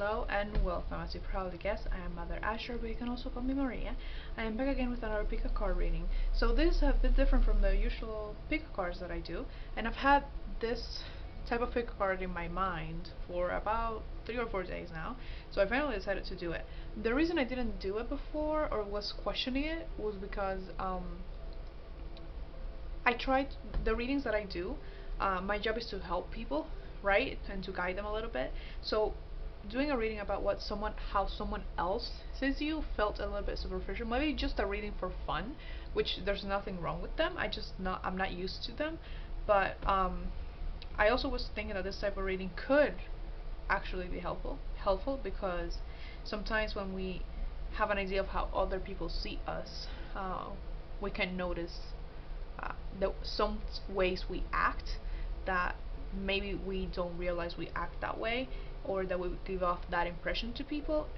Hello and welcome. As you probably guessed, I am Mother Azure, but you can also call me Maria. I am back again with another pick a card reading. So this is a bit different from the usual pick a cards that I do, and I've had this type of pick a card in my mind for about 3 or 4 days now. So I finally decided to do it. The reason I didn't do it before or was questioning it was because I tried the readings that I do. My job is to help people, right, and to guide them a little bit. So doing a reading about how someone else sees you felt a little bit superficial. Maybe just a reading for fun, which there's nothing wrong with them. I'm not used to them, but I also was thinking that this type of reading could actually be helpful because sometimes when we have an idea of how other people see us, we can notice some ways we act that maybe we don't realize we act that way, or that we give off that impression to people.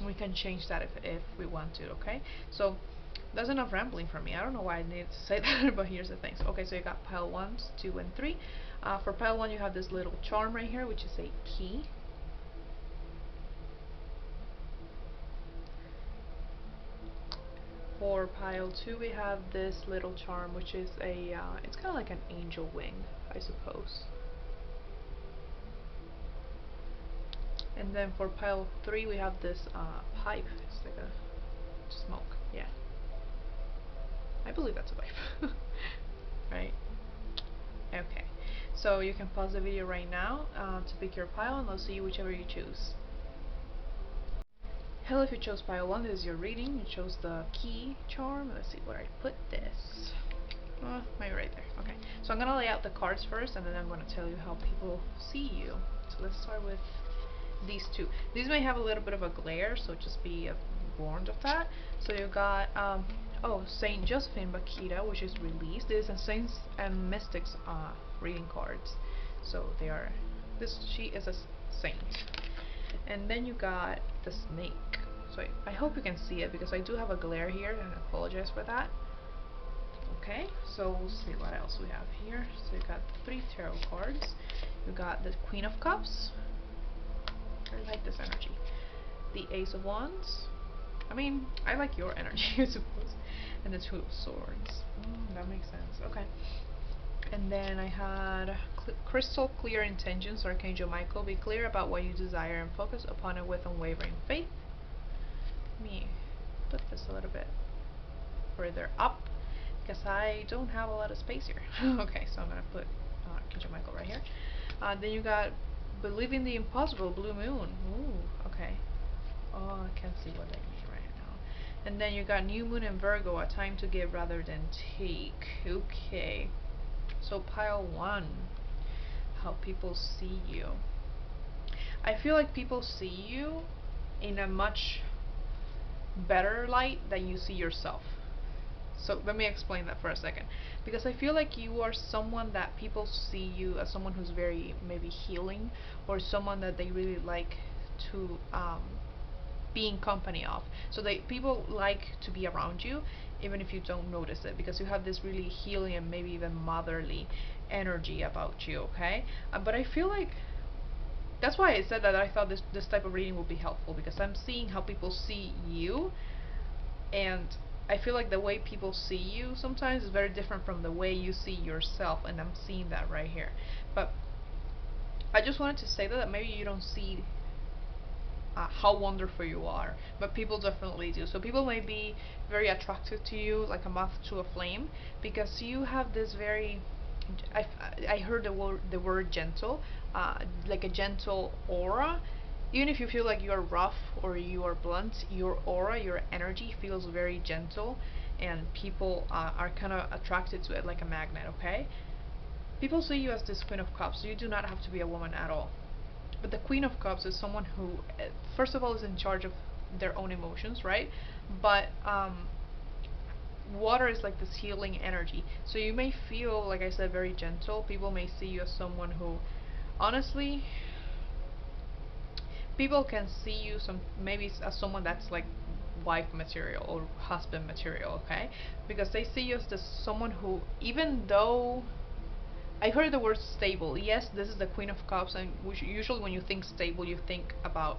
We can change that if we want to. Okay, so that's enough rambling for me. I don't know why I needed to say that, but here's the thing. So, okay, so you got pile 1, 2, and 3. For pile 1, you have this little charm right here, which is a key. For pile 2, we have this little charm, which is it's kind of like an angel wing, I suppose. And then for pile 3, we have this pipe. It's like a smoke. Yeah, I believe that's a pipe. Right? Okay. So you can pause the video right now to pick your pile, and I'll see you whichever you choose. Hello, if you chose pile 1, this is your reading. You chose the key charm. Let's see where I put this. Maybe right there. Okay. So I'm gonna lay out the cards first, and then I'm gonna tell you how people see you. So let's start with these two. These may have a little bit of a glare, so just be warned of that. So you got Saint Josephine Bakita, which is released. This is a Saints and Mystics reading cards. So she is a saint. And then you got the snake. So I hope you can see it because I do have a glare here, and I apologize for that. Okay, so we'll see what else we have here. So you got 3 tarot cards. You got the Queen of Cups. I like this energy. The Ace of Wands. I mean, I like your energy, I suppose. And the Two of Swords. That makes sense. Okay. And then I had crystal clear intentions. Archangel Michael, be clear about what you desire and focus upon it with unwavering faith. Let me put this a little bit further up because I don't have a lot of space here. Okay, so I'm gonna put Archangel Michael right here. Then you got believing the impossible, blue moon. Ooh, okay. Oh, I can't see what they mean right now. And then you got new moon and Virgo, a time to give rather than take. Okay. So pile 1, how people see you. I feel like people see you in a much better light than you see yourself. So let me explain that for a second, because I feel like you are someone that people see you as someone who's very maybe healing, or someone that they really like to be in company of. So people like to be around you even if you don't notice it, because you have this really healing and maybe even motherly energy about you. Okay, but I feel like that's why I said that I thought this type of reading would be helpful, because I'm seeing how people see you, and I feel like the way people see you sometimes is very different from the way you see yourself, and I'm seeing that right here. But I just wanted to say that maybe you don't see how wonderful you are, but people definitely do. So people may be very attracted to you, like a moth to a flame, because you have this very I heard the word gentle, like a gentle aura. Even if you feel like you're rough or you are blunt, your aura, your energy feels very gentle, and people are kind of attracted to it like a magnet. Okay, people see you as this Queen of Cups, so you do not have to be a woman at all. But the Queen of Cups is someone who, first of all, is in charge of their own emotions, right? But water is like this healing energy. So you may feel, like I said, very gentle. People may see you as someone who, honestly, people can see you maybe as someone that's like wife material or husband material, okay? Because they see you as this someone who, even though I heard the word stable. Yes, this is the Queen of Cups, and usually when you think stable, you think about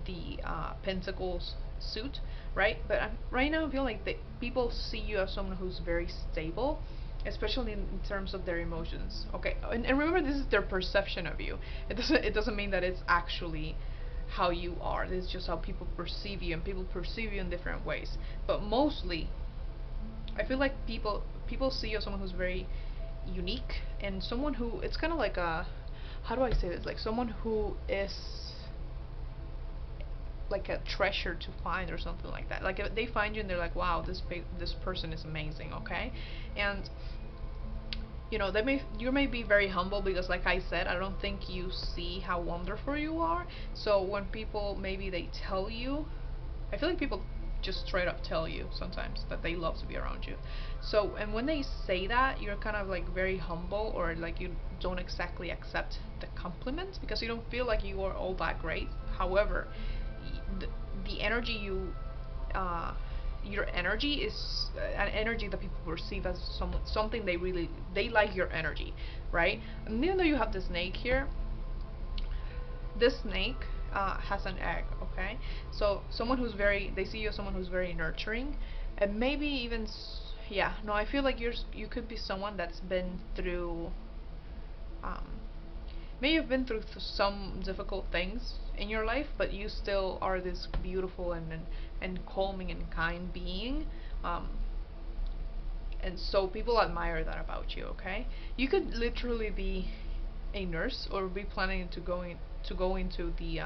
the Pentacles suit, right? But right now I feel like people see you as someone who's very stable, especially in terms of their emotions. Okay, and remember, this is their perception of you. It doesn't mean that it's actually how you are. This is just how people perceive you, and people perceive you in different ways. But mostly, I feel like people see you as someone who's very unique, and someone who, it's kind of like a, how do I say this, like someone who is like a treasure to find or something like that. Like if they find you and they're like, wow, this person is amazing. Okay, and you may be very humble, because like I said, I don't think you see how wonderful you are. So when people, maybe they tell you, I feel like people just straight up tell you sometimes that they love to be around you. So, and when they say that, you're kind of like very humble, or like you don't exactly accept the compliment because you don't feel like you are all that great. However, the, the energy uh, your energy is an energy that people perceive as something they like your energy, right? And even though you have the snake here, this snake has an egg, okay? So someone who's very, they see you as someone who's very nurturing, and maybe even, yeah, no, I feel like you could be someone that's been through, um, maybe you've been through some difficult things in your life, but you still are this beautiful and calming and kind being. Um, and so people admire that about you. Okay, you could literally be a nurse or be planning to go into the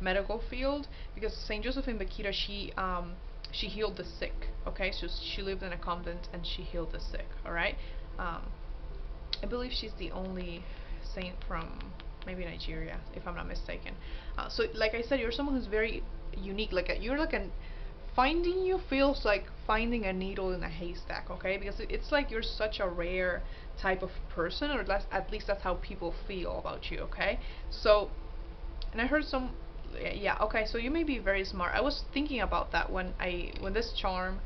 medical field, because Saint Josephine Bakhita, she healed the sick. Okay, so she lived in a convent and she healed the sick. All right, um, I believe she's the only saint from maybe Nigeria, if I'm not mistaken. So, like I said, you're someone who's very unique. You're like an, finding you feels like finding a needle in a haystack. Okay, because it's like you're such a rare type of person, or at least that's how people feel about you. Okay, so, and I heard some, yeah. Okay, so you may be very smart. I was thinking about that when this charm,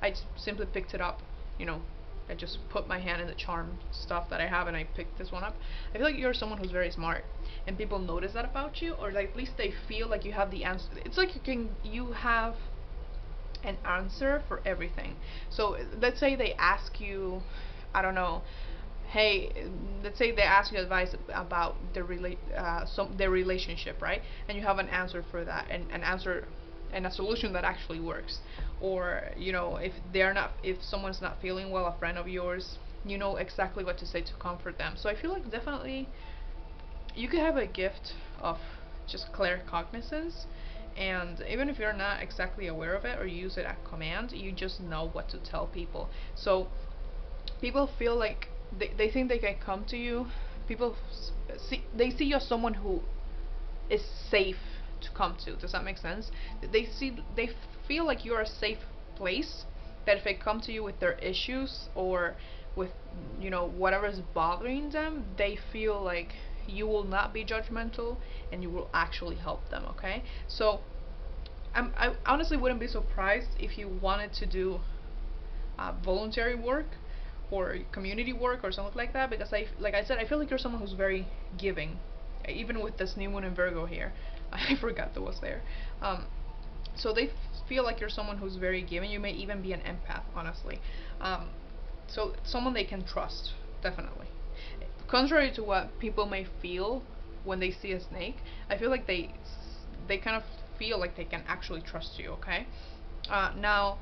I simply picked it up. You know, I just put my hand in the charm stuff that I have and I picked this one up. I feel like you're someone who's very smart, and people notice that about you, or like at least they feel like you have the answer. It's like you have an answer for everything. So let's say they ask you, I don't know, hey, let's say they ask you advice about their relationship, right? And you have an answer for that, and an answer and a solution that actually works. Or if someone's not feeling well, a friend of yours, you know exactly what to say to comfort them. So I feel like definitely you could have a gift of just claircognizance, and even if you're not exactly aware of it or use it at command, you just know what to tell people. So people feel like they think they can come to you. People they see you as someone who is safe to come to. Does that make sense? They feel like you're a safe place, that if they come to you with their issues, or with whatever is bothering them, they feel like you will not be judgmental and you will actually help them. Okay, so I honestly wouldn't be surprised if you wanted to do voluntary work or community work or something like that, because like I said, I feel like you're someone who's very giving, even with this new moon in Virgo here. I forgot that was there. So they feel like you're someone who's very giving. You may even be an empath, honestly. So someone they can trust, definitely. Contrary to what people may feel when they see a snake, I feel like they kind of feel like they can actually trust you. Okay. Now,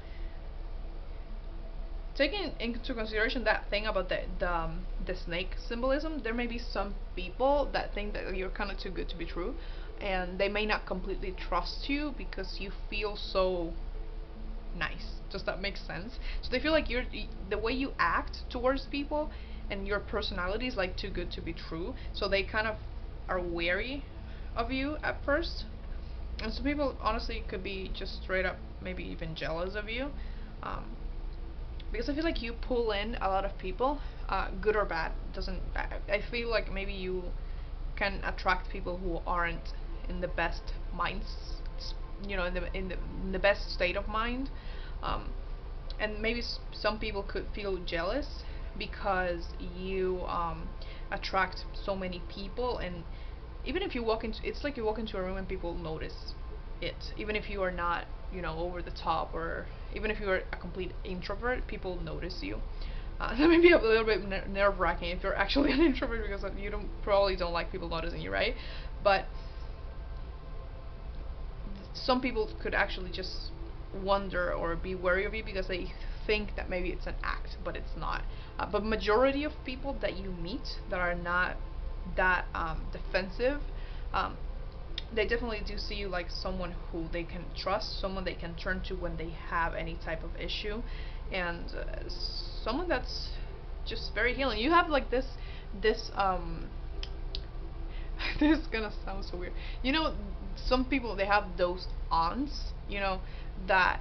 taking into consideration that thing about the snake symbolism, there may be some people that think that you're kind of too good to be true, and they may not completely trust you because you feel so nice. Does that make sense? So they feel like the way you act towards people and your personality is like too good to be true. So they kind of are wary of you at first. And some people honestly could be just straight up maybe even jealous of you. Um, because I feel like you pull in a lot of people, good or bad. Doesn't I feel like maybe you can attract people who aren't in the best minds, in the best state of mind, um, and maybe some people could feel jealous because attract so many people. And even if you walk into, it's like you walk into a room and people notice it, even if you are not, you know, over the top, or even if you are a complete introvert, people notice you. That may be a little bit nerve-wracking if you're actually an introvert, because you don't probably don't like people noticing you, right? But some people could actually just wonder or be wary of you because they think that maybe it's an act, but it's not. But majority of people that you meet that are not that defensive, um, they definitely do see you like someone who they can trust, someone they can turn to when they have any type of issue, and someone that's just very healing. You have like this this is gonna sound so weird. You know, some people, they have those aunts, you know, that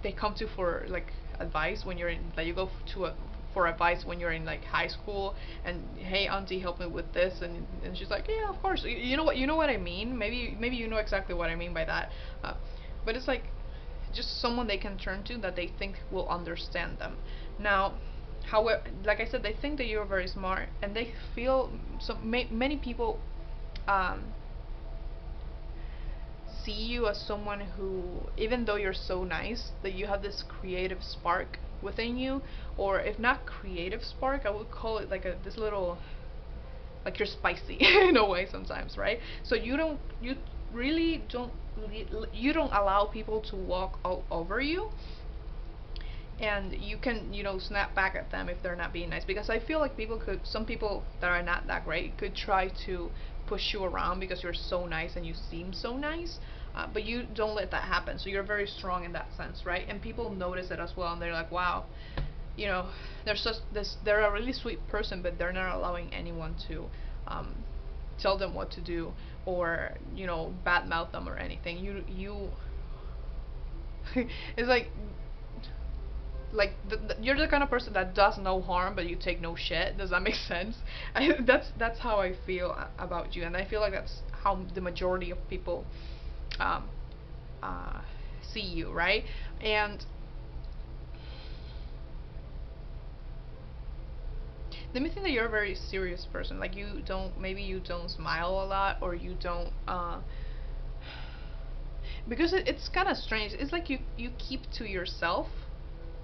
they come to for like advice when you're in, like you go to a for advice when you're in like high school, and hey auntie, help me with this, and she's like, yeah, of course. You know what I mean. Maybe you know exactly what I mean by that. But it's like just someone they can turn to that they think will understand them. Now, however, like I said, they think that you're very smart, and they feel so. Many people um, see you as someone who, even though you're so nice, that you have this creative spark within you, or if not creative spark, I would call it like a this little, like you're spicy in a way sometimes, right? So you really don't you don't allow people to walk all over you, and you can, you know, snap back at them if they're not being nice, because I feel like some people that are not that great could try to push you around because you're so nice and you seem so nice, but you don't let that happen, so you're very strong in that sense, right? And people notice it as well, and they're like, wow, you know, they're a really sweet person, but they're not allowing anyone to um, tell them what to do, or, you know, badmouth them or anything. You it's like you're the kind of person that does no harm, but you take no shit. Does that make sense? That's how I feel about you, and I feel like that's how the majority of people um, uh, see you, right? And let me think that you're a very serious person. Like you don't, maybe you don't smile a lot, or you don't because it's kind of strange. It's like you keep to yourself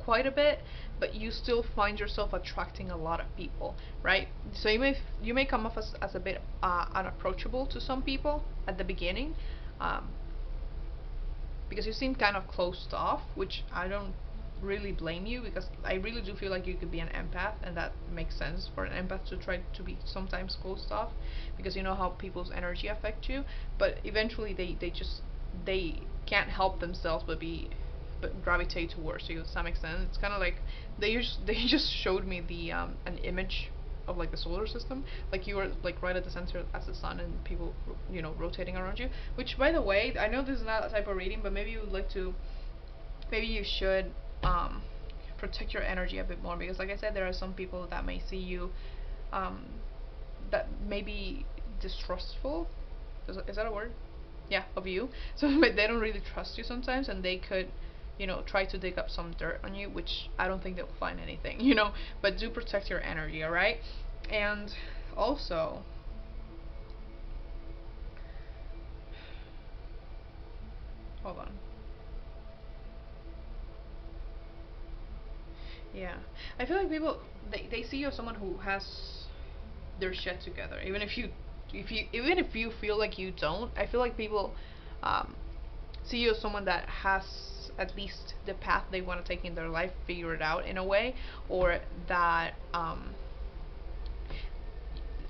quite a bit, but you still find yourself attracting a lot of people, right? So you may come off as a bit unapproachable to some people at the beginning, um, because you seem kind of closed off, which I don't really blame you, because I really do feel like you could be an empath, and that makes sense for an empath to try to be sometimes closed off, because you know how people's energy affect you. But eventually they can't help themselves but gravitate towards you. Does that make sense? It's kind of like they just showed me the an image of like the solar system, like you were like right at the center as the sun, and people, you know, rotating around you. Which, by the way, I know this is not a type of reading, but maybe you would like to, maybe you should um, protect your energy a bit more, because like I said, there are some people that may see you um, that may be distrustful. Is that a word? Yeah, of you. So they don't really trust you sometimes, and they could, you know, try to dig up some dirt on you, which I don't think they'll find anything, you know. But do protect your energy, all right? And also, hold on. Yeah, I feel like people, they see you as someone who has their shit together, even if you feel like you don't. I feel like people um, see you as someone that has at least the path they want to take in their life figured out in a way, or that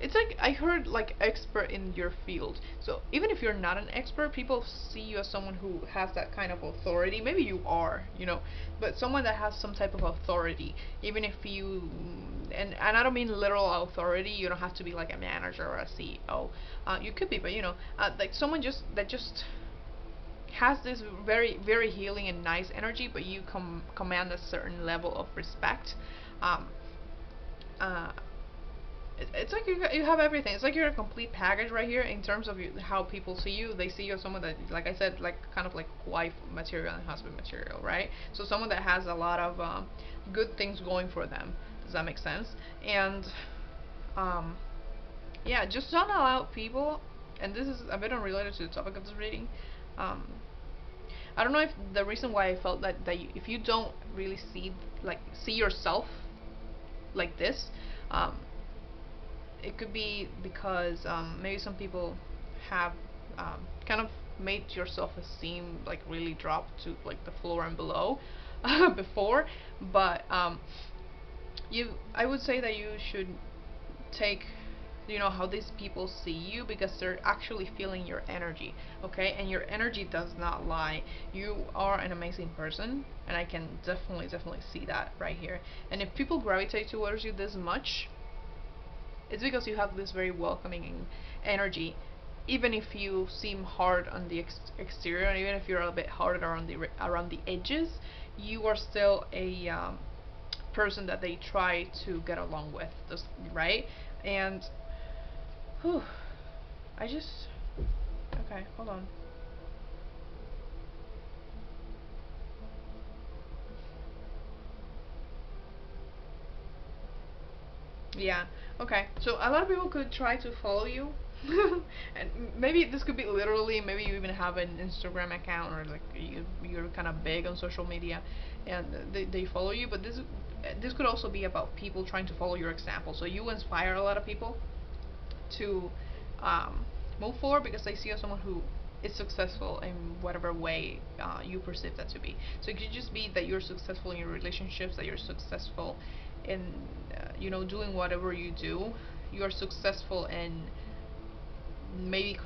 it's like I heard like expert in your field. So even if you're not an expert, people see you as someone who has that kind of authority. Maybe you are, you know, but someone that has some type of authority. Even if you, and I don't mean literal authority. You don't have to be like a manager or a CEO. You could be, but you know, like someone just has this very healing and nice energy, but you command a certain level of respect. Um, uh, it's like you have everything. It's like you're a complete package right here in terms of how people see you. They see you as someone that, like I said, like kind of like wife material and husband material, right? So someone that has a lot of good things going for them. Does that make sense? And um, yeah, just don't allow people, and this is a bit unrelated to the topic of this reading. Um, I don't know if the reason why I felt that if you don't really see yourself like this, um, it could be because maybe some people have kind of made your self-esteem like really drop to like the floor and below before, but I would say that you should take how these people see you, because they're actually feeling your energy, okay? And your energy does not lie. You are an amazing person, and I can definitely see that right here. And if people gravitate towards you this much, it's because you have this very welcoming energy. Even if you seem hard on the exterior, and even if you're a bit hard around the edges, you are still a person that they try to get along with, right? And whew, I just okay, hold on. Yeah. Okay. So a lot of people could try to follow you, and maybe this could be literally. Maybe you even have an Instagram account, or like you're kind of big on social media, and they follow you. But this could also be about people trying to follow your example. So you inspire a lot of people to move forward, because they see you as someone who is successful in whatever way you perceive that to be. So it could just be that you're successful in your relationships, that you're successful in doing whatever you do. You're successful in maybe not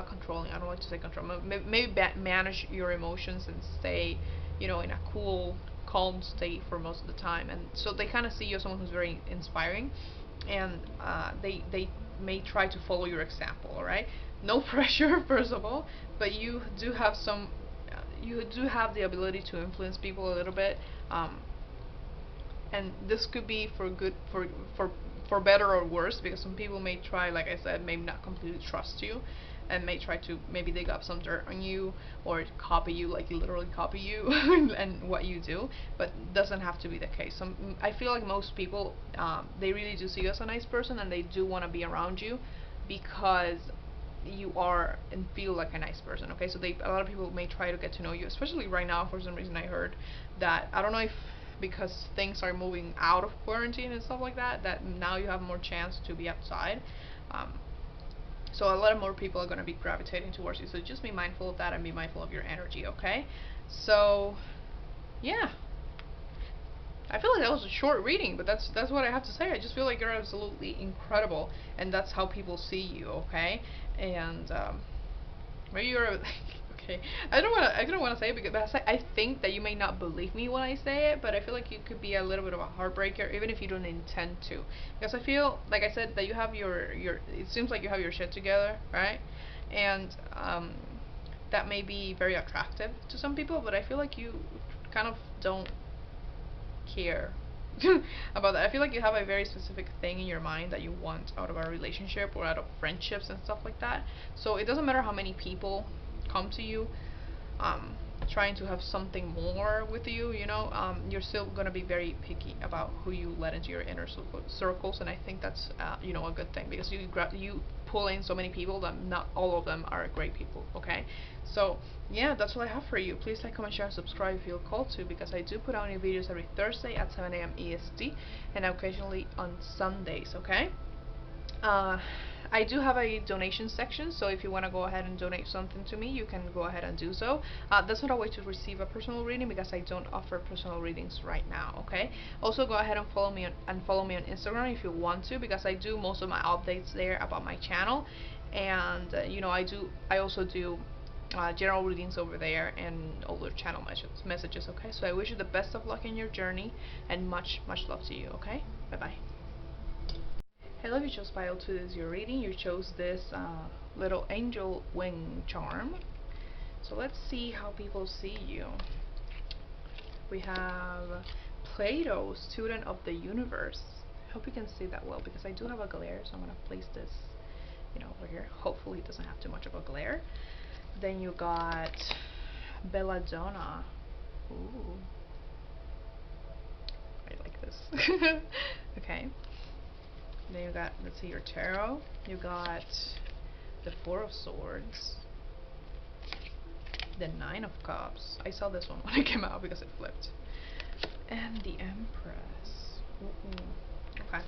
controlling, I don't like to say control, maybe manage your emotions and stay in a cool, calm state for most of the time. And so they kind of see you as someone who's very inspiring, and they may try to follow your example. All right, no pressure, first of all, but you do have the ability to influence people a little bit. And this could be for good, for better or worse, because some people may try, like I said, maybe not completely trust you, and may try to maybe dig up some dirt on you, or copy you, like literally copy you and what you do. But doesn't have to be the case. I feel like most people, they really do see you as a nice person, and they do want to be around you because you are and feel like a nice person. Okay, so a lot of people may try to get to know you, especially right now. For some reason, I heard that, I don't know if because things are moving out of quarantine and stuff like that, that now you have more chance to be outside. Um, so a lot of more people are going to be gravitating towards you. So just be mindful of that, and be mindful of your energy, okay? So, yeah. I feel like that was a short reading, but that's what I have to say. I just feel like you're absolutely incredible, and that's how people see you, okay? And maybe you're okay. I don't want to say it, because I think that you may not believe me when I say it, but I feel like you could be a little bit of a heartbreaker, even if you don't intend to. Because I feel, like I said, that you have your it seems like you have your shit together, right? And that may be very attractive to some people, but I feel like you kind of don't care about that. I feel like you have a very specific thing in your mind that you want out of a relationship or out of friendships and stuff like that. So it doesn't matter how many people come to you um, trying to have something more with you, you're still going to be very picky about who you let into your inner circles. And I think that's a good thing, because you pull in so many people that not all of them are great people, okay? So yeah, that's what I have for you. Please like, comment, share, and subscribe if you feel called to, because I do put out new videos every Thursday at 7 a.m. EST, and occasionally on Sundays, okay? Uh, I do have a donation section, so if you want to go ahead and donate something to me, you can go ahead and do so. That's not a way to receive a personal reading, because I don't offer personal readings right now, okay? Also, go ahead and follow me on Instagram if you want to, because I do most of my updates there about my channel. And I also do general readings over there, and older channel messages, okay? So I wish you the best of luck in your journey, and much love to you, okay? Bye bye. Hello, you chose pile 2. This is your reading. You chose this little angel wing charm. So let's see how people see you. We have Plato, student of the universe. I hope you can see that well, because I do have a glare, so I'm going to place this over here. Hopefully it doesn't have too much of a glare. Then you got Belladonna. Ooh, I like this. Okay. Then you got, let's see, your tarot. You got the Four of Swords, the Nine of Cups. I saw this one when it came out because it flipped. And the Empress. Okay.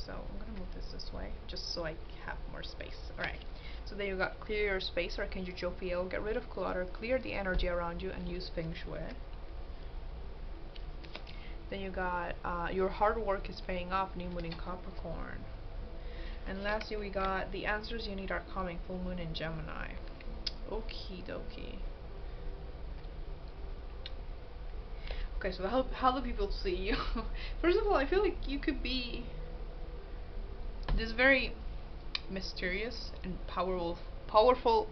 So I'm gonna move this way, just so I have more space. Alright. So then you got clear your space, Archangel Jophiel. Get rid of clutter, clear the energy around you, and use Feng Shui. Then you got your hard work is paying off, New Moon in Capricorn. And lastly, we got the answers you need are coming, Full Moon in Gemini. Okie dokie. Okay, so how do people see you? First of all, I feel like you could be this very mysterious and powerful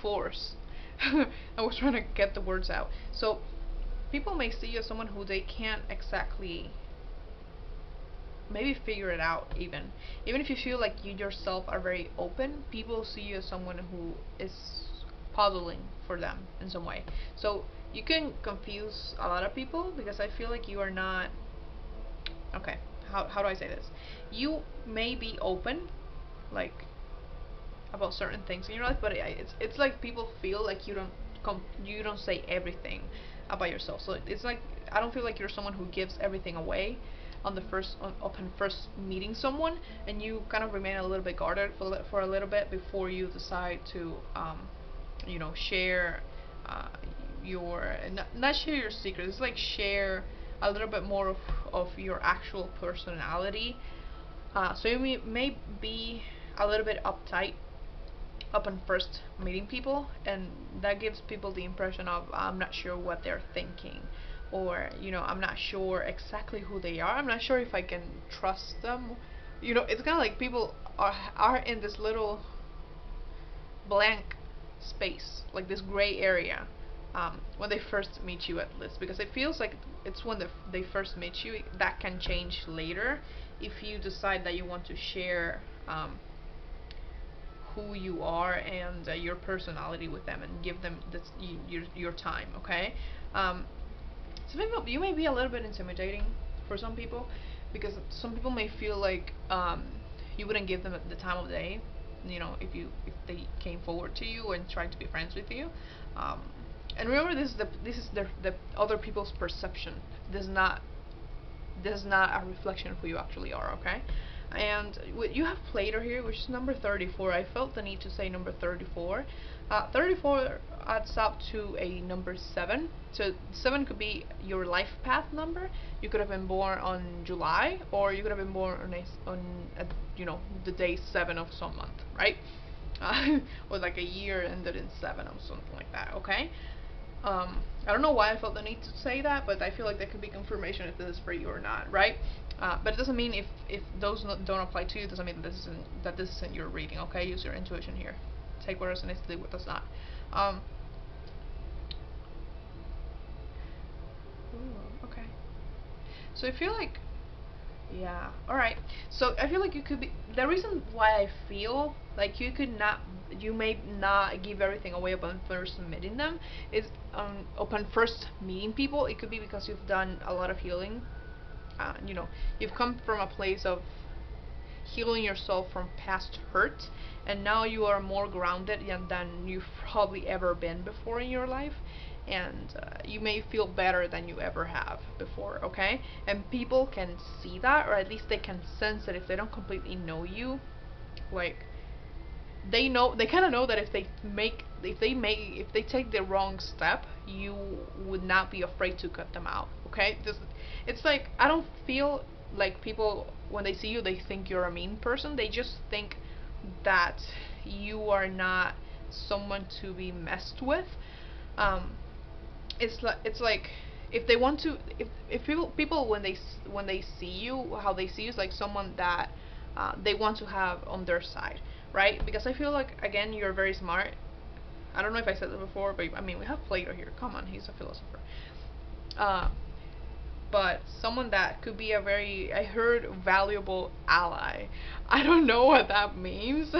force. I was trying to get the words out. So people may see you as someone who they can't exactly maybe figure it out. Even if you feel like you yourself are very open, people see you as someone who is puzzling for them in some way. So you can confuse a lot of people because I feel like you are not, okay, how do I say this? You may be open, like, about certain things in your life, but it's like people feel like you don't say everything about yourself. So it's like I don't feel like you're someone who gives everything away on the upon first meeting someone, and you kind of remain a little bit guarded for a little bit before you decide to share your not share your secrets. It's like share a little bit more of your actual personality. So you may be a little bit uptight upon first meeting people, and that gives people the impression of I'm not sure what they're thinking, or I'm not sure exactly who they are. I'm not sure if I can trust them. It's kind of like people are in this little blank space, like this gray area, when they first meet you, at least, because it feels like it's when they first meet you. That can change later if you decide that you want to share who you are and your personality with them, and give them your time. Okay. So you may be a little bit intimidating for some people, because some people may feel like you wouldn't give them the time of day, if they came forward to you and tried to be friends with you. And remember, this is the other people's perception. This is not a reflection of who you actually are. Okay. And you have Plato here, which is number 34. I felt the need to say number 34. 34 adds up to a number 7. So 7 could be your life path number. You could have been born on July, or you could have been born on the day 7 of some month, right? Or like a year ended in 7 or something like that. Okay. I don't know why I felt the need to say that, but I feel like that could be confirmation if this is for you or not, right? But it doesn't mean if those don't apply to you, it doesn't mean that this isn't your reading. Okay, use your intuition here. Take what resonates, leave what does not. Okay. So I feel like, yeah, alright. So I feel like you could be, the reason why I feel like you may not give everything away upon first meeting them is, upon first meeting people, it could be because you've done a lot of healing. You've come from a place of healing yourself from past hurt, and now you are more grounded than you've probably ever been before in your life, and you may feel better than you ever have before. Okay. And people can see that, or at least they can sense it if they don't completely know you. Like, they kind of know that if they take the wrong step, you would not be afraid to cut them out. Okay. It's like, I don't feel like people, when they see you, they think you're a mean person. They just think that you are not someone to be messed with. It's like, if they want to, if people when they see you, how they see you is like someone that they want to have on their side, right? Because I feel like, again, you're very smart. I don't know if I said that before, but I mean, we have Plato here. Come on, he's a philosopher. But someone that could be a very, I heard, valuable ally. I don't know what that means.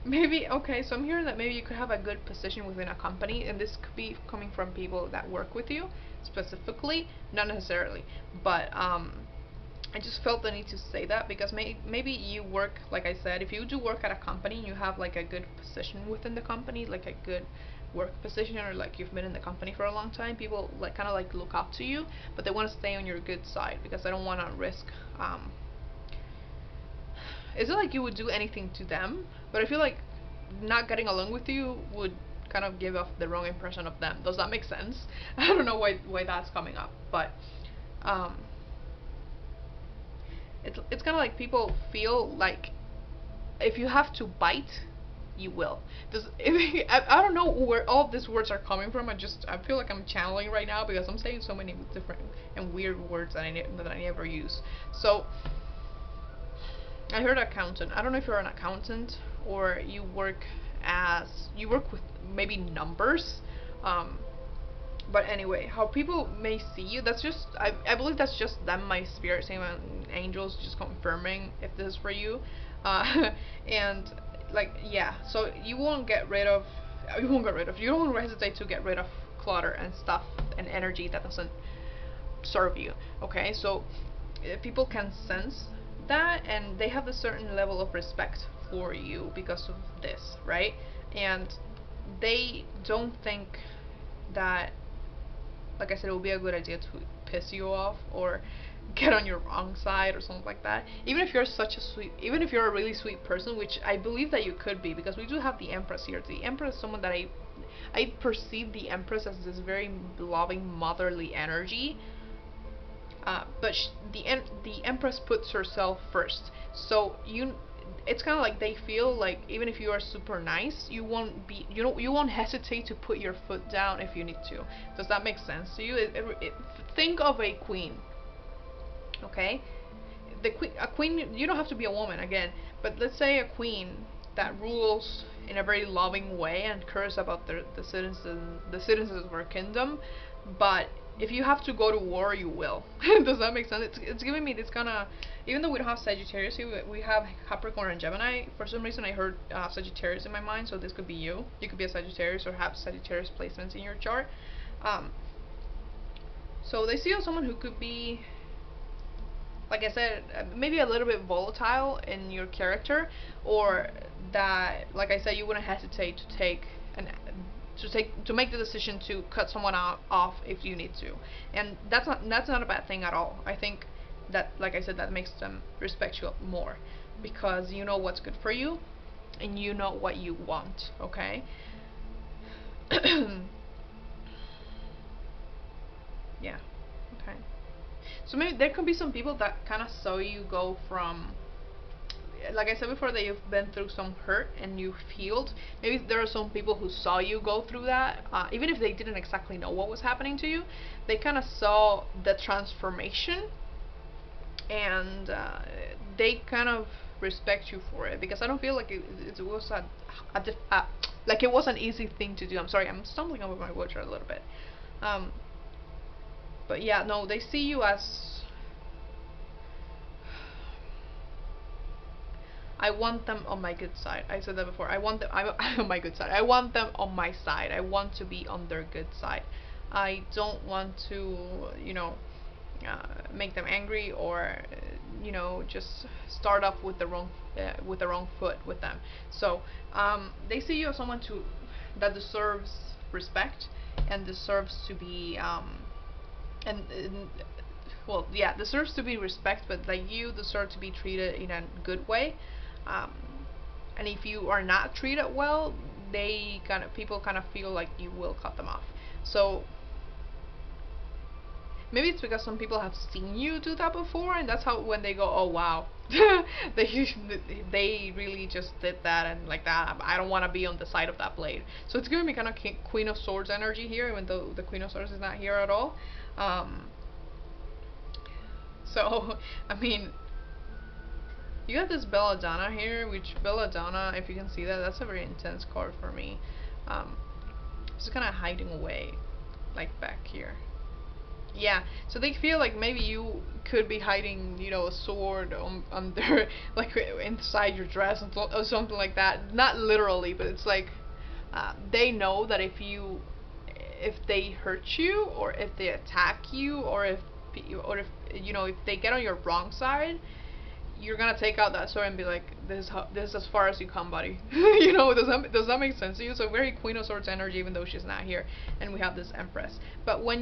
Maybe, okay, so I'm hearing that maybe you could have a good position within a company, and this could be coming from people that work with you specifically, not necessarily, but I just felt the need to say that because maybe you work, like I said, if you do work at a company, you have like a good position within the company, like a good work position, or like you've been in the company for a long time, people like kind of like look up to you, but they want to stay on your good side because they don't want to risk. It's not like you would do anything to them, but I feel like not getting along with you would kind of give off the wrong impression of them. Does that make sense? I don't know why that's coming up, but um it's kind of like people feel like if you have to bite, you will. I don't know where all of these words are coming from. I feel like I'm channeling right now because I'm saying so many different and weird words that I never use. So I heard accountant. I don't know if you're an accountant or you work with maybe numbers. Um, but anyway, how people may see you, that's just, I believe that's just them, my spirit saying, angels just confirming if this is for you. And like, yeah, so you won't get rid of, you don't hesitate to get rid of clutter and stuff and energy that doesn't serve you. Okay, so people can sense that, and they have a certain level of respect for you because of this, right? And they don't think that, like I said, it would be a good idea to piss you off or get on your wrong side or something like that. Even if you're a really sweet person, which I believe that you could be, because we do have the Empress here. The Empress is someone that I perceive the Empress as this very loving, motherly energy. But the Empress puts herself first. So it's kind of like they feel like even if you are super nice, you won't hesitate to put your foot down if you need to. Does that make sense to you? Think of a queen, okay? A queen. You don't have to be a woman again, but let's say a queen that rules in a very loving way and cares about the citizens of her kingdom, but if you have to go to war, you will. Does that make sense? It's giving me this kind of, even though we don't have Sagittarius here, we have Capricorn and Gemini. For some reason, I heard Sagittarius in my mind, so this could be you. You could be a Sagittarius or have Sagittarius placements in your chart. So they see you as someone who could be, like I said, maybe a little bit volatile in your character, or that, like I said, you wouldn't hesitate to make the decision to cut someone off if you need to, and that's not a bad thing at all. I think that, like I said, that makes them respect you more because you know what's good for you and you know what you want. Okay. Yeah. Okay. So maybe there could be some people that kind of saw you go from, like I said before, that you've been through some hurt and you've healed. Maybe there are some people who saw you go through that, even if they didn't exactly know what was happening to you. They kind of saw the transformation, and they kind of respect you for it, because I don't feel like it was like it was an easy thing to do. I'm sorry, I'm stumbling over my words a little bit. But yeah, no, they see you as, I want them on my good side. I said that before. I want them on my good side. I want them on my side. I want to be on their good side. I don't want to, make them angry, or just start off with the wrong foot with them. So they see you as someone that deserves respect and deserves to be well, yeah, deserves to be respect, but like you deserve to be treated in a good way. And if you are not treated well, people kind of feel like you will cut them off. So maybe it's because some people have seen you do that before, and that's how, when they go, oh wow, they really just did that, and like that, I don't want to be on the side of that blade. So it's giving me kind of Queen of Swords energy here, even though the Queen of Swords is not here at all. So I mean, you got this Belladonna here, which Belladonna, if you can see that, that's a very intense card for me. It's kind of hiding away, like back here. Yeah, so they feel like maybe you could be hiding, a sword under, like inside your dress or something like that. Not literally, but it's like they know that if they hurt you, or if they attack you, or if or if you know, if they get on your wrong side, you're gonna take out that sword and be like, this is as far as you come, buddy. You know, does that make sense to you? So very Queen of Swords energy, even though she's not here, and we have this Empress. But when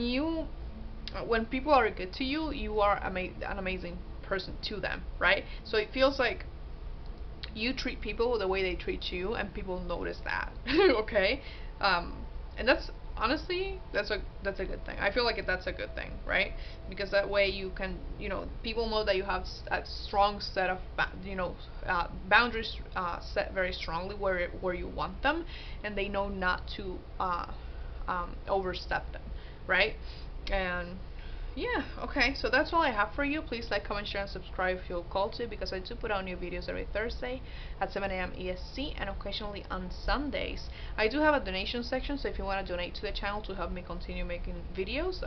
people are good to you, you are an amazing person to them, right? So it feels like you treat people the way they treat you, and people notice that. Okay, and that's honestly, that's a good thing. I feel like that's a good thing, right? Because that way you can, you know, people know that you have a strong set of boundaries set very strongly where you want them, and they know not to overstep them, right? And yeah, okay, so that's all I have for you. Please like, comment, share, and subscribe if you're called to, because I do put out new videos every Thursday at 7 a.m. EST and occasionally on Sundays. I do have a donation section, so if you want to donate to the channel to help me continue making videos,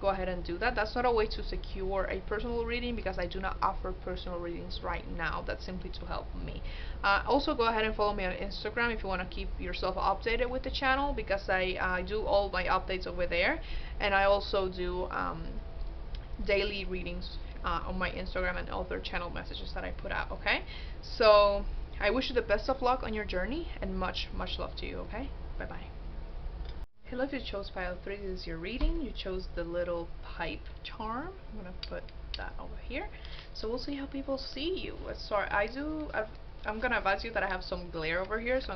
go ahead and do that. That's not a way to secure a personal reading, because I do not offer personal readings right now. That's simply to help me. Also, go ahead and follow me on Instagram if you want to keep yourself updated with the channel, because I do all my updates over there, and I also do daily readings on my Instagram and other channel messages that I put out. Okay, so I wish you the best of luck on your journey, and much love to you. Okay, bye bye. Hello, if you chose pile 3, this is your reading. You chose the little pipe charm. I'm gonna put that over here, so we'll see how people see you. Sorry, I'm gonna advise you that I have some glare over here, so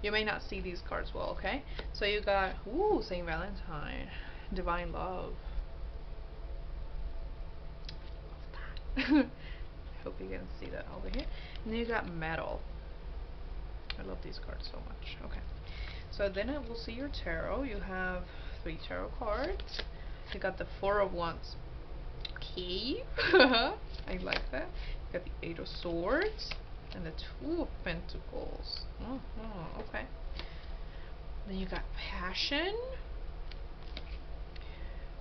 you may not see these cards well. Okay, so you got Saint Valentine, Divine Love. I hope you can see that over here. And then you got Metal. I love these cards so much. Okay, so then I will see your tarot. You have 3 tarot cards. You got the 4 of Wands. Okay. I like that. You got the 8 of Swords and the 2 of Pentacles. Okay. Then you got Passion.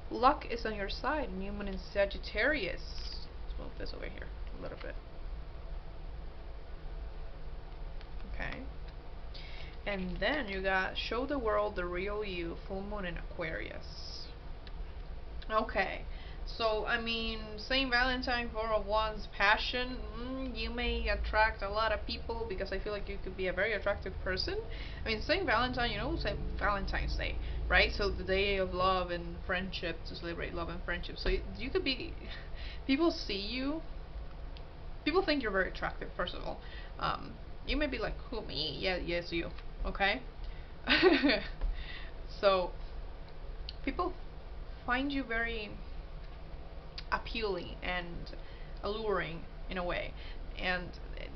Luck is on your side. New Moon in Sagittarius. Let's move this over here a little bit. Okay. And then you got Show the World the Real You, Full Moon in Aquarius. Okay. So, I mean, Saint Valentine, 4 of Wands, Passion, you may attract a lot of people, because I feel like you could be a very attractive person. I mean, Saint Valentine, you know, Saint Valentine's Day, right? So the day of love and friendship, to celebrate love and friendship. So you could be, people see you, people think you're very attractive, first of all. You may be like, who, me? Yeah, yes, you. Okay? So, people find you very appealing and alluring in a way, and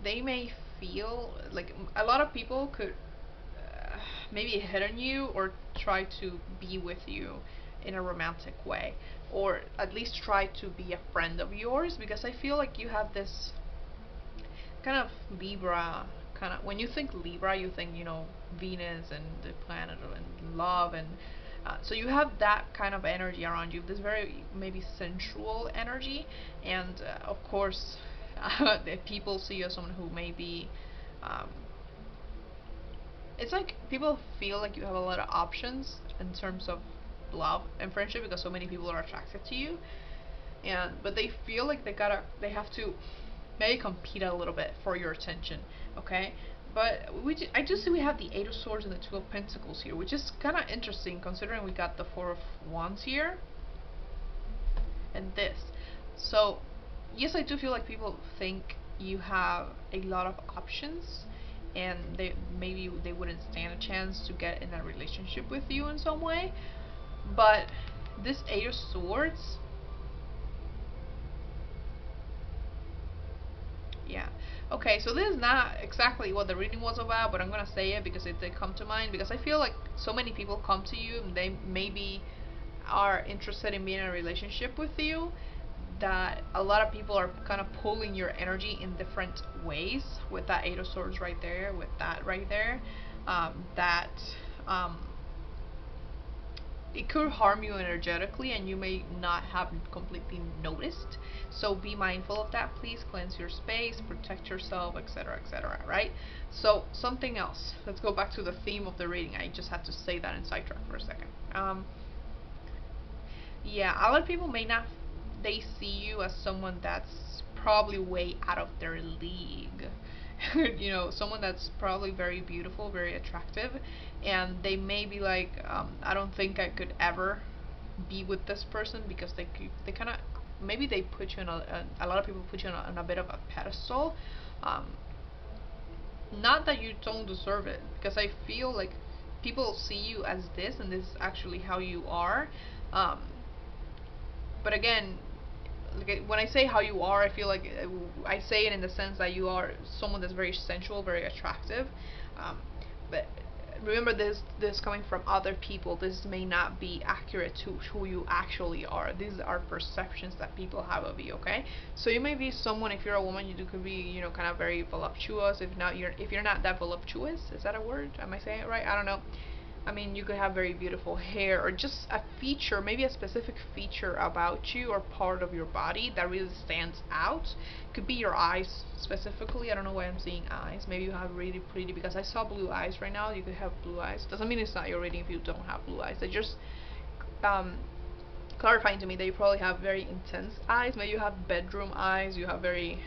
they may feel like a lot of people could maybe hit on you or try to be with you in a romantic way, or at least try to be a friend of yours, because I feel like you have this kind of Libra kind of, when you think Libra, you think, you know, Venus and the planet and love, and so you have that kind of energy around you, this very maybe sensual energy, and of course, the people see you as someone who may be, it's like people feel like you have a lot of options in terms of love and friendship, because so many people are attracted to you, but they feel like they have to maybe compete a little bit for your attention. Okay, but I do see we have the 8 of Swords and the 2 of Pentacles here, which is kind of interesting considering we got the 4 of Wands here and this. So yes, I do feel like people think you have a lot of options, and maybe they wouldn't stand a chance to get in a relationship with you in some way. But this 8 of Swords, yeah. Okay, so this is not exactly what the reading was about, but I'm gonna say it because it did come to mind, because I feel like so many people come to you and they maybe are interested in being in a relationship with you, that a lot of people are kind of pulling your energy in different ways, with that 8 of Swords right there, with that right there, that it could harm you energetically, and you may not have completely noticed. So be mindful of that. Please cleanse your space, protect yourself, etc., etc. Right? So something else. Let's go back to the theme of the reading. I just had to say that and sidetrack for a second. Yeah, a lot of people may not they see you as someone that's probably way out of their league. You know, someone that's probably very beautiful, very attractive, and they may be like, I don't think I could ever be with this person, because they kind of, maybe they put you on a lot of people put you on a bit of a pedestal. Um, Not that you don't deserve it, because I feel like people see you as this, and this is actually how you are. Um, but again, like, when I say how you are, I feel like I say it in the sense that you are someone that's very sensual, very attractive. But remember, this coming from other people. This may not be accurate to who you actually are. These are perceptions that people have of you. Okay, so you may be someone. If you're a woman, you could be, you know, kind of very voluptuous. If you're not that voluptuous, is that a word? Am I saying it right? I don't know. I mean, you could have very beautiful hair, or just a feature, maybe a specific feature about you or part of your body that really stands out. Could be your eyes specifically. I don't know why I'm seeing eyes. Maybe you have really pretty, because I saw blue eyes right now. You could have blue eyes. Doesn't mean it's not your reading if you don't have blue eyes. They just um, clarifying to me that you probably have very intense eyes. Maybe you have bedroom eyes. You have very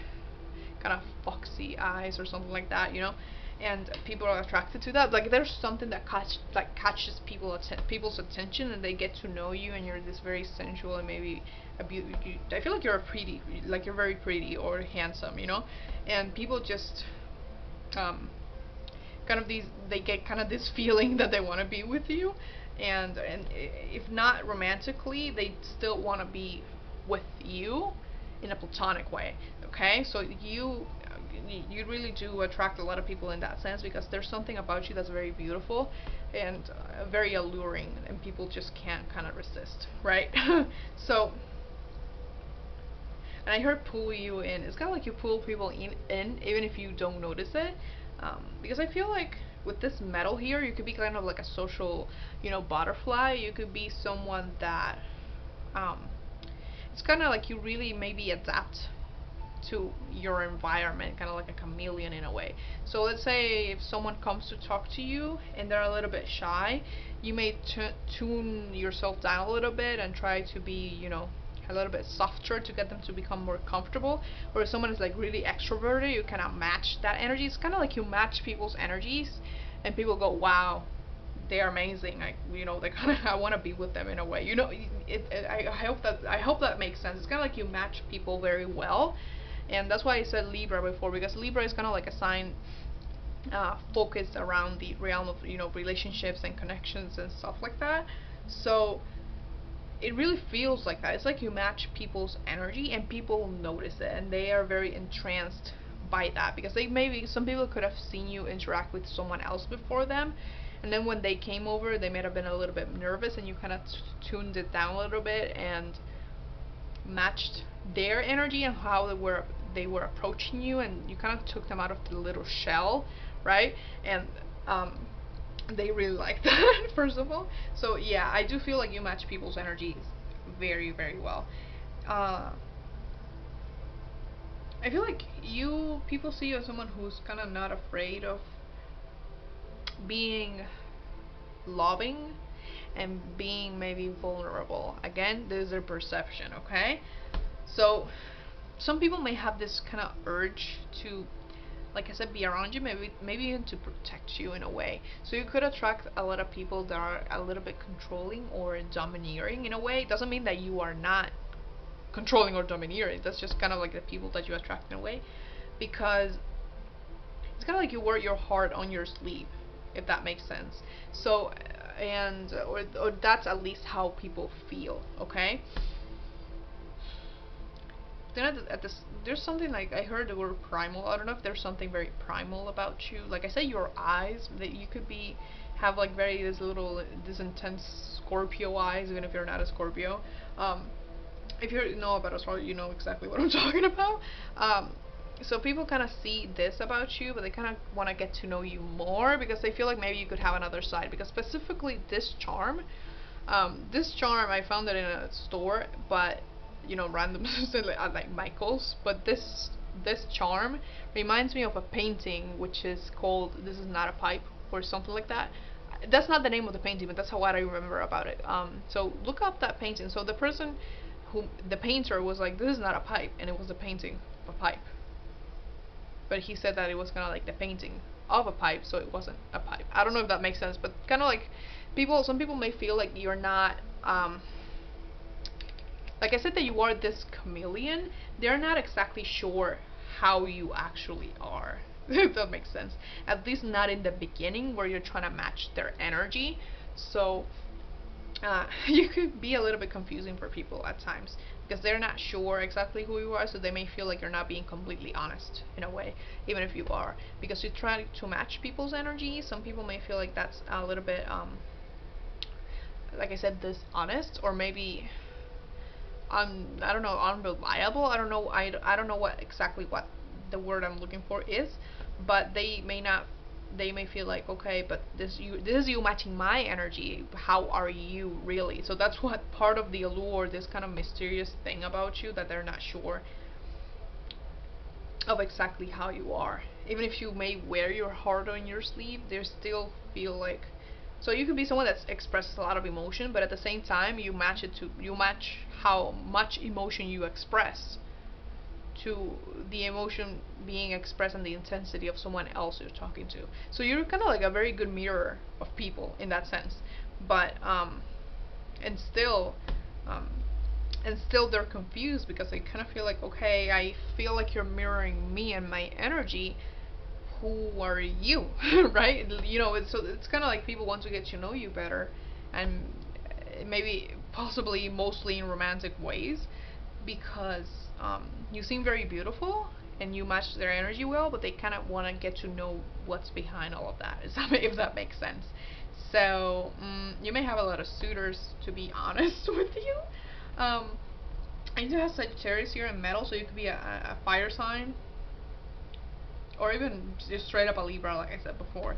kind of foxy eyes or something like that, you know, and people are attracted to that. Like, there's something that catches people's attention, and they get to know you, and you're this very sensual, and maybe I feel like you're you're very pretty or handsome, you know, and people just kind of they get kind of this feeling that they want to be with you, and if not romantically, they still want to be with you in a platonic way. Okay, so you really do attract a lot of people in that sense, because there's something about you that's very beautiful and very alluring, and people just can't kind of resist, right? So, and I heard pull you in. It's kind of like you pull people in even if you don't notice it, because I feel like with this metal here, you could be kind of like a social, you know, butterfly. You could be someone that um, it's kind of like you really maybe adapt to your environment, kind of like a chameleon in a way. So let's say if someone comes to talk to you and they're a little bit shy, you may tune yourself down a little bit and try to be, you know, a little bit softer to get them to become more comfortable. Or if someone is like really extroverted, you kind of match that energy. It's kind of like you match people's energies, and people go, wow, they're amazing. Like, you know, they kind of, I want to be with them in a way. You know, I hope that makes sense. It's kind of like you match people very well, and that's why I said Libra before, because Libra is kind of like a sign focused around the realm of, you know, relationships and connections and stuff like that. So it really feels like that. It's like you match people's energy, and people notice it, and they are very entranced by that, because they maybe some people could have seen you interact with someone else before them, and then when they came over, they may have been a little bit nervous, and you kind of tuned it down a little bit and matched their energy and how they were approaching you, and you kind of took them out of the little shell, right? And they really like that, first of all. So yeah, I do feel like you match people's energies very, very well. Uh, I feel like people see you as someone who's kind of not afraid of being loving and being maybe vulnerable. Again, this is their perception, okay? So some people may have this kind of urge to, like I said, be around you, maybe even to protect you in a way. So you could attract a lot of people that are a little bit controlling or domineering in a way. It doesn't mean that you are not controlling or domineering. That's just kind of like the people that you attract in a way, because it's kind of like you wear your heart on your sleeve, if that makes sense. So, and or that's at least how people feel. Okay. Then there's something like, I heard the word primal. I don't know if there's something very primal about you. Like I said, your eyes, that you could be have like very this intense Scorpio eyes, even if you're not a Scorpio. If you know about astrology, you know exactly what I'm talking about. So people kind of see this about you, but they kind of want to get to know you more, because they feel like maybe you could have another side. Because specifically this charm I found it in a store, but you know, random at like Michael's. But this charm reminds me of a painting which is called "This Is Not a Pipe" or something like that. That's not the name of the painting, but that's how what I remember about it. So look up that painting. So the person who the painter was like, this is not a pipe, and it was a painting of a pipe. But he said that it was kind of like the painting of a pipe, so it wasn't a pipe. I don't know if that makes sense, but kind of like some people may feel like you're not, like I said, that you are this chameleon. They're not exactly sure how you actually are. If that makes sense. At least not in the beginning where you're trying to match their energy. So you could be a little bit confusing for people at times because they're not sure exactly who you are, so they may feel like you're not being completely honest in a way, even if you are, because you try to match people's energy. Some people may feel like that's a little bit like I said, dishonest, or maybe I don't know, unreliable. I don't know what exactly what the word I'm looking for is, but they may feel like, okay, but this is you matching my energy. How are you really? So that's what part of the allure, this kind of mysterious thing about you, that they're not sure of exactly how you are. Even if you may wear your heart on your sleeve, they still feel like, so you could be someone that expresses a lot of emotion, but at the same time you match how much emotion you express to the emotion being expressed and the intensity of someone else you're talking to. So you're kind of like a very good mirror of people in that sense. But and still they're confused because they kind of feel like, okay, I feel like you're mirroring me and my energy. Who are you? Right? You know, so it's kind of like people want to get to know you better, and maybe possibly mostly in romantic ways, because you seem very beautiful and you match their energy well, but they kind of want to get to know what's behind all of that, if that makes sense. So you may have a lot of suitors, to be honest with you. I do have Sagittarius here in metal, so you could be a fire sign, or even just straight up a Libra, like I said before.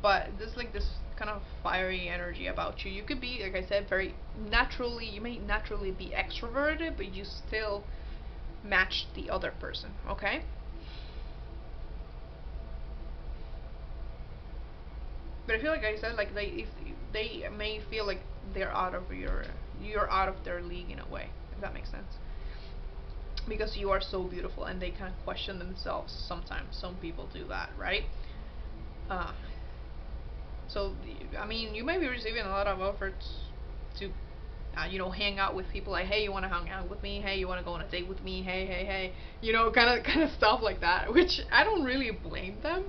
But there's like this kind of fiery energy about you. You could be, like I said, very naturally, you may naturally be extroverted, but you still match the other person, okay? But I feel like I said, like if they may feel like they're you're out of their league in a way, if that makes sense. Because you are so beautiful, and they kind of question themselves sometimes. Some people do that, right? Uh, so, I mean, you may be receiving a lot of offers to, hang out with people. Like, hey, you want to hang out with me? Hey, you want to go on a date with me? Hey, hey, hey. Kind of stuff like that. Which I don't really blame them,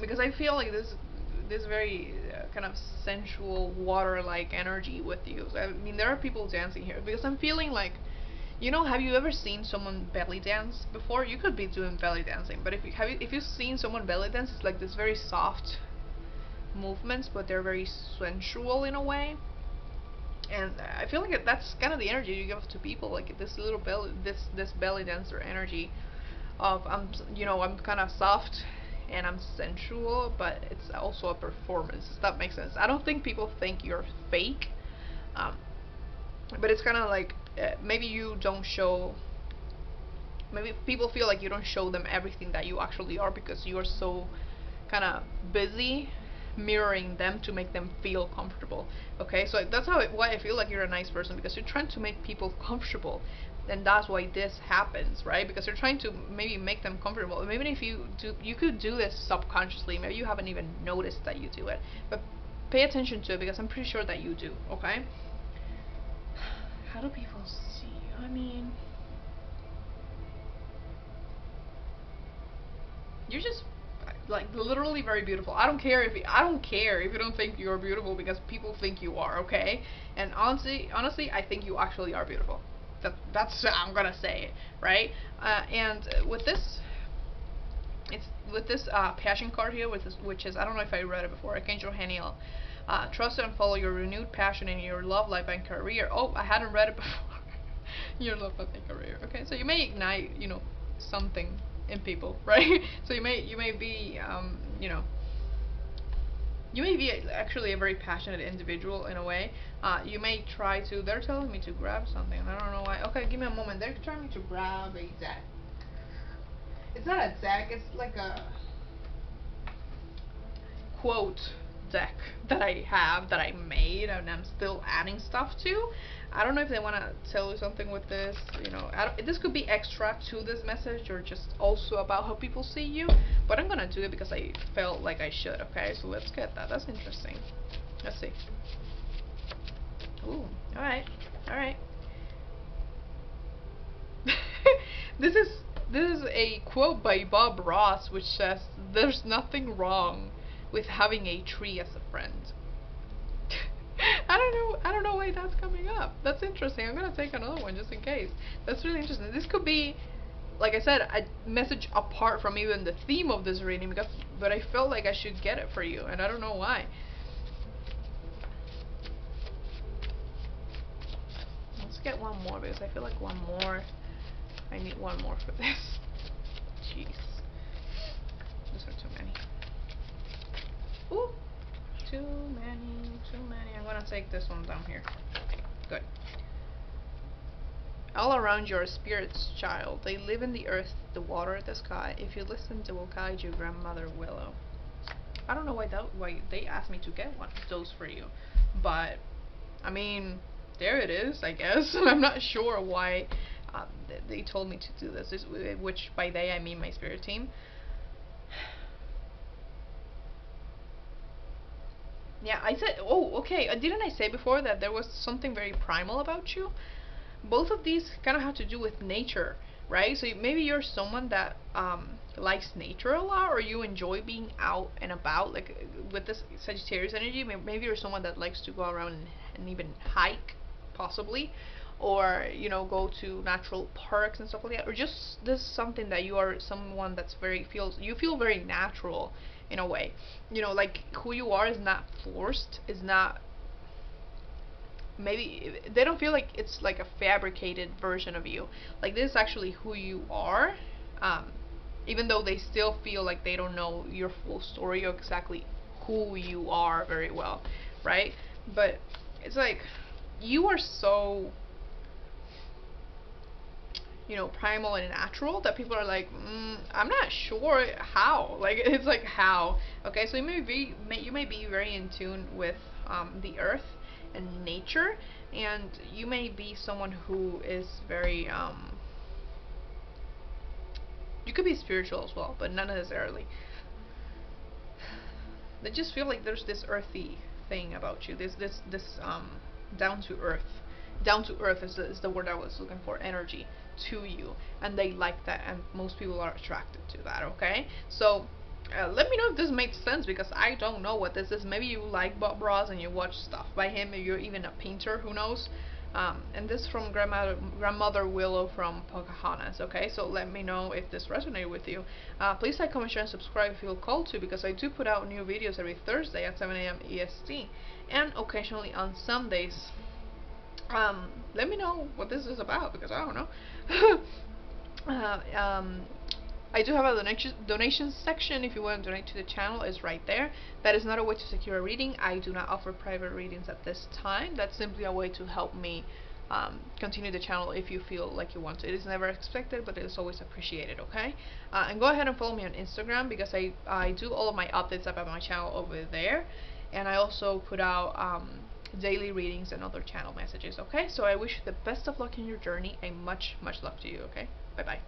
because I feel like this very kind of sensual water-like energy with you. So, I mean, there are people dancing here because I'm feeling like, have you ever seen someone belly dance before? You could be doing belly dancing, but if you've seen someone belly dance, it's like this very soft movements, but they're very sensual in a way. And I feel like that's kind of the energy you give to people, like this little this belly dancer energy of I'm kind of soft and I'm sensual, but it's also a performance. If that makes sense. I don't think people think you're fake, but it's kind of like maybe you don't show. Maybe people feel like you don't show them everything that you actually are because you are so kind of busy mirroring them to make them feel comfortable. Okay, so that's why I feel like you're a nice person, because you're trying to make people comfortable, and that's why this happens, right? Because you're trying to maybe make them comfortable. Maybe if you could do this subconsciously. Maybe you haven't even noticed that you do it, but pay attention to it, because I'm pretty sure that you do. Okay. How do people see you? I mean, you're just like literally very beautiful. I don't care if you don't think you're beautiful, because people think you are, okay? And honestly, I think you actually are beautiful. That's I'm gonna say it, right? And with this, passion card here, which is, I don't know if I read it before. Archangel Haniel. Trust and follow your renewed passion in your love life and career. Oh, I hadn't read it before. Your love life and career. Okay, so you may ignite, something in people, right? So you may be, you may be actually a very passionate individual in a way. You may try to. They're telling me to grab something. I don't know why. Okay, give me a moment. They're trying me to grab a deck. It's not a deck. It's like a quote deck that I have, that I made, and I'm still adding stuff to. I don't know if they want to tell you something with this. You know, this could be extra to this message, or just also about how people see you. But I'm gonna do it because I felt like I should. Okay, so let's get that. That's interesting. Let's see. Ooh, all right, all right. this is this is a quote by Bob Ross, which says, "There's nothing wrong with having a tree as a friend." I don't know why that's coming up. That's interesting. I'm gonna take another one just in case. That's really interesting. This could be, like I said, a message apart from even the theme of this reading, because but I felt like I should get it for you, and I don't know why. Let's get one more, because I feel like one more. I need one more for this. Jeez, these are too many. Ooh. Too many, too many. I'm gonna take this one down here. Good. All around you are spirits, child. They live in the earth, the water, the sky. If you listen, they will guide you, grandmother Willow. I don't know why they asked me to get one of those for you, but I mean, there it is, I guess. I'm not sure why they told me to do this. Which by they I mean my spirit team. Yeah, I said, oh, okay, didn't I say before that there was something very primal about you? Both of these kind of have to do with nature, right? So maybe you're someone that likes nature a lot, or you enjoy being out and about, like with this Sagittarius energy. Maybe you're someone that likes to go around and even hike, possibly, or you know, go to natural parks and stuff like that, or just this is something that you are someone that's you feel very natural in a way. You know, like who you are is not forced, is not, maybe they don't feel like it's like a fabricated version of you. Like this is actually who you are, um, even though they still feel like they don't know your full story or exactly who you are very well, right? But it's like you are so, you know, primal and natural that people are like, I'm not sure how. Like it's like how. Okay, so you may be very in tune with the earth and nature, and you may be someone who is very you could be spiritual as well, but not necessarily. They just feel like there's this earthy thing about you. This down to earth. Down to earth is the word I was looking for. Energy to you, and they like that, and most people are attracted to that. Okay, so. Let me know if this makes sense, because I don't know what this is. Maybe you like Bob Ross and you watch stuff by him. Maybe you're even a painter. Who knows? And this from Grandmother Willow from Pocahontas. Okay, so let me know if this resonated with you. Please like, comment, share, and subscribe if you feel called to, because I do put out new videos every Thursday at 7 a.m. EST, and occasionally on Sundays. Let me know what this is about, because I don't know. uh, um, I do have a donation section. If you want to donate to the channel, is right there. That is not a way to secure a reading. I do not offer private readings at this time. That's simply a way to help me continue the channel if you feel like you want to. It is never expected, but it is always appreciated, okay? And go ahead and follow me on Instagram, because I do all of my updates about my channel over there. And I also put out daily readings and other channel messages, okay? So I wish you the best of luck in your journey, and much love to you, okay? Bye-bye.